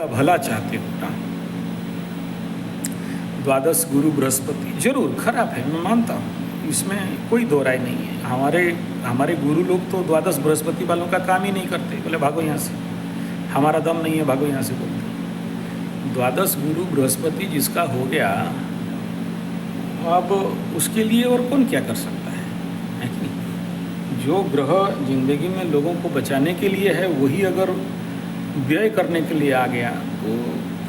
का भला चाहते हो ना। द्वादश गुरु बृहस्पति जरूर खराब है, मैं मानता हूँ, इसमें कोई दो राय नहीं है। हमारे गुरु लोग तो द्वादश बृहस्पति वालों का काम ही नहीं करते, बोले भागो यहाँ से, हमारा दम नहीं है, भागो यहाँ से बोलते। द्वादश गुरु बृहस्पति जिसका हो गया, अब उसके लिए और कौन क्या कर सकता है कि नहीं। जो ग्रह जिंदगी में लोगों को बचाने के लिए है, वही अगर व्यय करने के लिए आ गया तो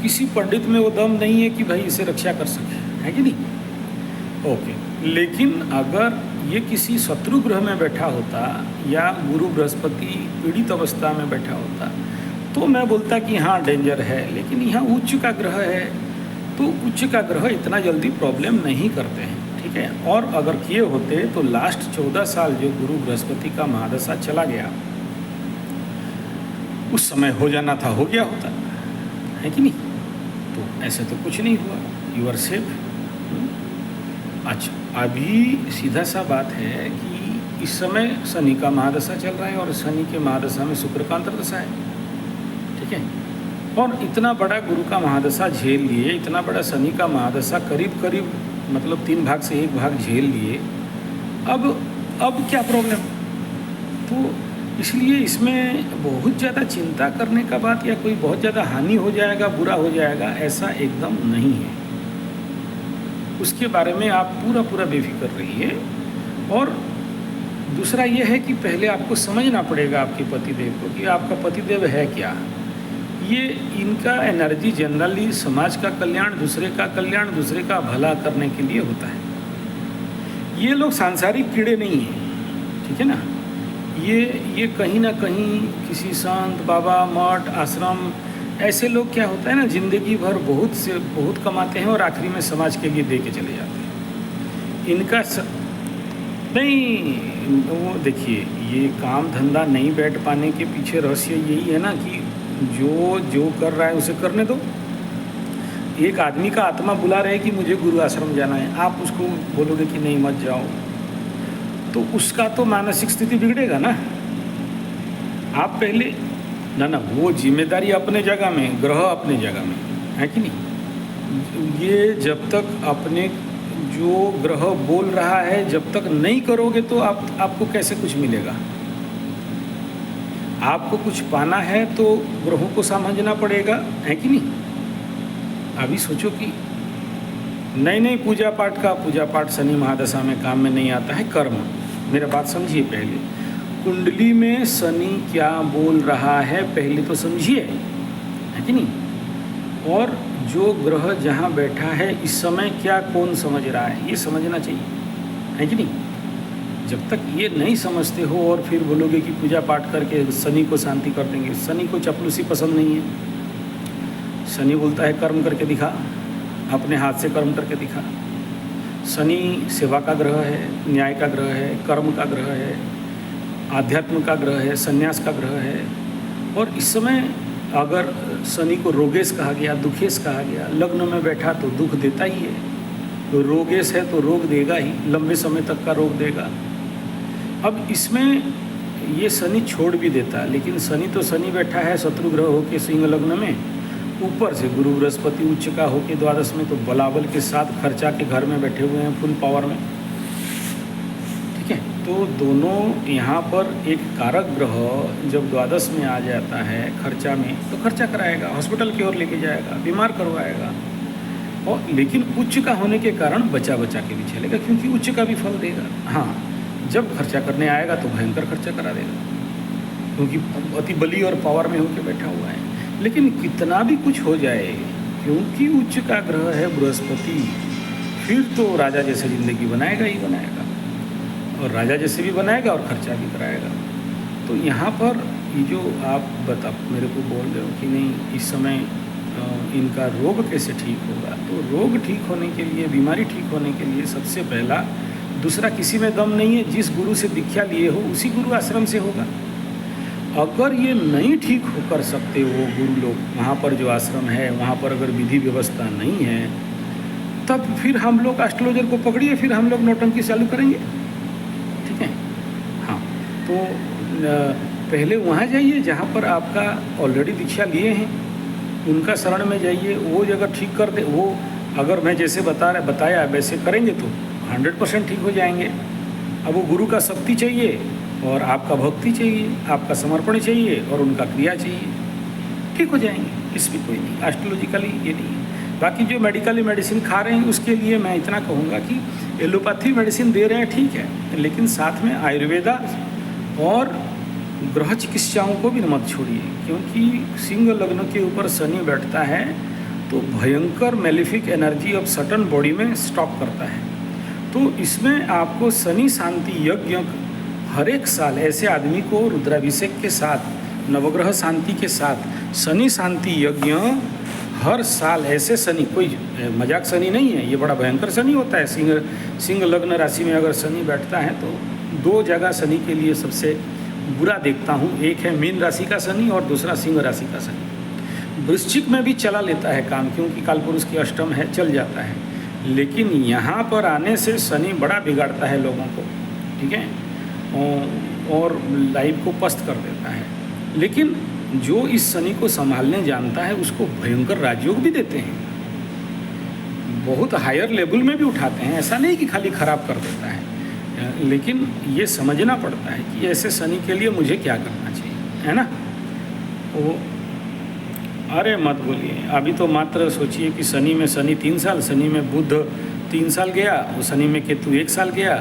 किसी पंडित में वो दम नहीं है कि भाई इसे रक्षा कर सके, है कि नहीं। ओके, लेकिन अगर ये किसी शत्रु ग्रह में बैठा होता या गुरु बृहस्पति पीड़ित अवस्था में बैठा होता तो मैं बोलता कि हाँ डेंजर है। लेकिन यहाँ उच्च का ग्रह है, तो उच्च का ग्रह इतना जल्दी प्रॉब्लम नहीं करते हैं, ठीक है। और अगर किए होते तो लास्ट 14 साल जो गुरु बृहस्पति का महादशा चला गया, उस समय हो जाना था, हो गया होता, है कि नहीं। तो ऐसे तो कुछ नहीं हुआ, यू आर सेफ। अच्छा, अभी सीधा सा बात है कि इस समय शनि का महादशा चल रहा है और शनि के महादशा में शुक्र का अंतर्दशा है, ठीक है। और इतना बड़ा गुरु का महादशा झेल लिए, इतना बड़ा शनि का महादशा करीब करीब मतलब 3 भाग से 1 भाग झेल लिए, अब क्या प्रॉब्लम। तो इसलिए इसमें बहुत ज़्यादा चिंता करने का बात या कोई बहुत ज़्यादा हानि हो जाएगा, बुरा हो जाएगा, ऐसा एकदम नहीं है। उसके बारे में आप पूरा बेफिक्र रहिए। और दूसरा ये है कि पहले आपको समझना पड़ेगा आपके पतिदेव को कि आपका पतिदेव है क्या। ये इनका एनर्जी जनरली समाज का कल्याण, दूसरे का कल्याण, दूसरे का भला करने के लिए होता है। ये लोग सांसारिक कीड़े नहीं हैं, ठीक है ना। ये कहीं ना कहीं किसी संत, बाबा, मठ, आश्रम, ऐसे लोग क्या होता है ना, ज़िंदगी भर बहुत कमाते हैं और आखिरी में समाज के लिए दे के चले जाते हैं। नहीं, वो देखिए, ये काम धंधा नहीं बैठ पाने के पीछे रहस्य यही है ना कि जो कर रहा है उसे करने दो। एक आदमी का आत्मा बुला रहे कि मुझे गुरु आश्रम जाना है, आप उसको बोलोगे कि नहीं मत जाओ, तो उसका तो मानसिक स्थिति बिगड़ेगा ना। आप पहले ना वो जिम्मेदारी अपने जगह में, ग्रह अपने जगह में, है कि नहीं। ये जब तक अपने जो ग्रह बोल रहा है जब तक नहीं करोगे तो आपको कैसे कुछ मिलेगा। आपको कुछ पाना है तो ग्रहों को समझना पड़ेगा, है कि नहीं। अभी सोचो कि नहीं पूजा पाठ शनि महादशा में काम में नहीं आता है, कर्म। मेरा बात समझिए, पहले कुंडली में शनि क्या बोल रहा है पहले तो समझिए, है कि नहीं। और जो ग्रह जहाँ बैठा है इस समय क्या कौन समझ रहा है, ये समझना चाहिए, है कि नहीं। जब तक ये नहीं समझते हो और फिर बोलोगे कि पूजा पाठ करके शनि को शांति कर देंगे, शनि को चपलूसी पसंद नहीं है। शनि बोलता है कर्म करके दिखा, अपने हाथ से कर्म करके दिखा। शनि सेवा का ग्रह है, न्याय का ग्रह है, कर्म का ग्रह है, आध्यात्म का ग्रह है, संन्यास का ग्रह है। और इस समय अगर शनि को रोगेश कहा गया, दुखेश कहा गया, लग्न में बैठा तो दुख देता ही है, तो रोगेश है तो रोग देगा ही, लंबे समय तक का रोग देगा। अब इसमें ये शनि छोड़ भी देता, लेकिन शनि तो शनि बैठा है शत्रु ग्रह होके सिंह लग्न में, ऊपर से गुरु बृहस्पति उच्च का होके द्वादश में, तो बलाबल के साथ खर्चा के घर में बैठे हुए हैं फुल पावर में, ठीक है। तो दोनों यहाँ पर एक कारक ग्रह जब द्वादश में आ जाता है खर्चा में, तो खर्चा कराएगा, हॉस्पिटल की ओर लेके जाएगा, बीमार करवाएगा। और लेकिन उच्च का होने के कारण बचा के भी चलेगा, क्योंकि उच्च का भी फल देगा। हाँ, जब खर्चा करने आएगा तो भयंकर खर्चा करा देगा, क्योंकि अति बली और पावर में होकर बैठा हुआ है। लेकिन कितना भी कुछ हो जाए, क्योंकि उच्च का ग्रह है बृहस्पति, फिर तो राजा जैसे ज़िंदगी बनाएगा ही बनाएगा, और राजा जैसे भी बनाएगा और खर्चा भी कराएगा। तो यहाँ पर ये जो आप मेरे को बोल रहे हो कि नहीं इस समय इनका रोग कैसे ठीक होगा, तो रोग ठीक होने के लिए, बीमारी ठीक होने के लिए सबसे पहला, दूसरा किसी में दम नहीं है। जिस गुरु से दीक्षा लिए हो उसी गुरु आश्रम से होगा। अगर ये नहीं ठीक हो कर सकते वो गुरु लोग, वहाँ पर जो आश्रम है वहाँ पर अगर विधि व्यवस्था नहीं है, तब फिर हम लोग एस्ट्रोलॉजर को पकड़िए, फिर हम लोग नौटंकी चालू करेंगे, ठीक है। हाँ, तो पहले वहाँ जाइए जहाँ पर आपका ऑलरेडी दीक्षा लिए हैं, उनका शरण में जाइए, वो अगर ठीक कर दे, वो अगर मैं जैसे बताया वैसे करेंगे तो 100% ठीक हो जाएंगे। अब वो गुरु का शक्ति चाहिए और आपका भक्ति चाहिए, आपका समर्पण चाहिए और उनका क्रिया चाहिए, ठीक हो जाएंगे। इसमें कोई नहीं, एस्ट्रोलॉजिकली ये नहीं है। बाकी जो मेडिकली मेडिसिन खा रहे हैं उसके लिए मैं इतना कहूँगा कि एलोपैथी मेडिसिन दे रहे हैं ठीक है, लेकिन साथ में आयुर्वेदा और ग्रह चिकित्साओं को भी मत छोड़िए, क्योंकि सिंह लग्न के ऊपर शनि बैठता है तो भयंकर malefic energy of Saturn body में स्टॉक करता है। तो इसमें आपको शनि शांति यज्ञ हर एक साल ऐसे आदमी को रुद्राभिषेक के साथ, नवग्रह शांति के साथ शनि शांति यज्ञ हर साल, ऐसे शनि कोई मजाक शनि नहीं है, ये बड़ा भयंकर शनि होता है। सिंह लग्न राशि में अगर शनि बैठता है तो 2 जगह शनि के लिए सबसे बुरा देखता हूँ, एक है मीन राशि का शनि और दूसरा सिंह राशि का शनि। वृश्चिक में भी चला लेता है काम, क्योंकि कालपुरुष की अष्टम है, चल जाता है, लेकिन यहाँ पर आने से शनि बड़ा बिगाड़ता है लोगों को, ठीक है, और लाइफ को पस्त कर देता है। लेकिन जो इस शनि को संभालने जानता है उसको भयंकर राजयोग भी देते हैं, बहुत हायर लेवल में भी उठाते हैं, ऐसा नहीं कि खाली खराब कर देता है। लेकिन ये समझना पड़ता है कि ऐसे शनि के लिए मुझे क्या करना चाहिए, है ना। वो अरे मत बोलिए, अभी तो मात्र सोचिए कि शनि में शनि 3 साल, शनि में बुध 3 साल गया, वो शनि में केतु 1 साल गया,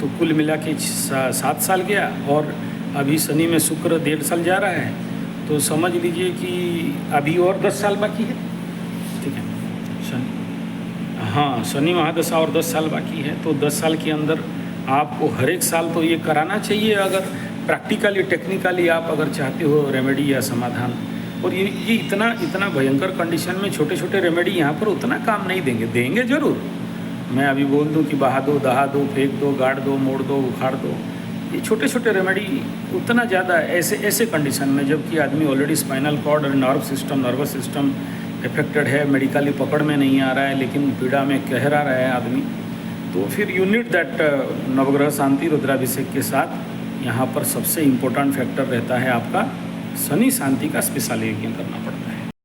तो कुल मिला के 7 साल गया, और अभी शनि में शुक्र 1.5 साल जा रहा है, तो समझ लीजिए कि अभी और 10 साल बाकी है, ठीक है। शनि महादशा और 10 साल बाकी है, तो 10 साल के अंदर आपको हर एक साल तो ये कराना चाहिए, अगर प्रैक्टिकली टेक्निकली आप अगर चाहते हो रेमेडी या समाधान। और ये इतना भयंकर कंडीशन में छोटे छोटे रेमेडी यहाँ पर उतना काम नहीं देंगे ज़रूर। मैं अभी बोल दूँ कि बहा दो, दहा दो, फेंक दो, गाड़ दो, मोड़ दो, उखाड़ दो, ये छोटे छोटे रेमेडी उतना ज़्यादा ऐसे कंडीशन में, जबकि आदमी ऑलरेडी स्पाइनल कॉर्ड और नर्वस सिस्टम अफेक्टेड है, मेडिकली पकड़ में नहीं आ रहा है, लेकिन पीड़ा में कह रहा है आदमी, तो फिर यू नीड दैट नवग्रह शांति रुद्राभिषेक के साथ यहाँ पर सबसे इम्पोर्टेंट फैक्टर रहता है आपका शनि शांति का स्पेशल यज्ञ करना पड़ता है।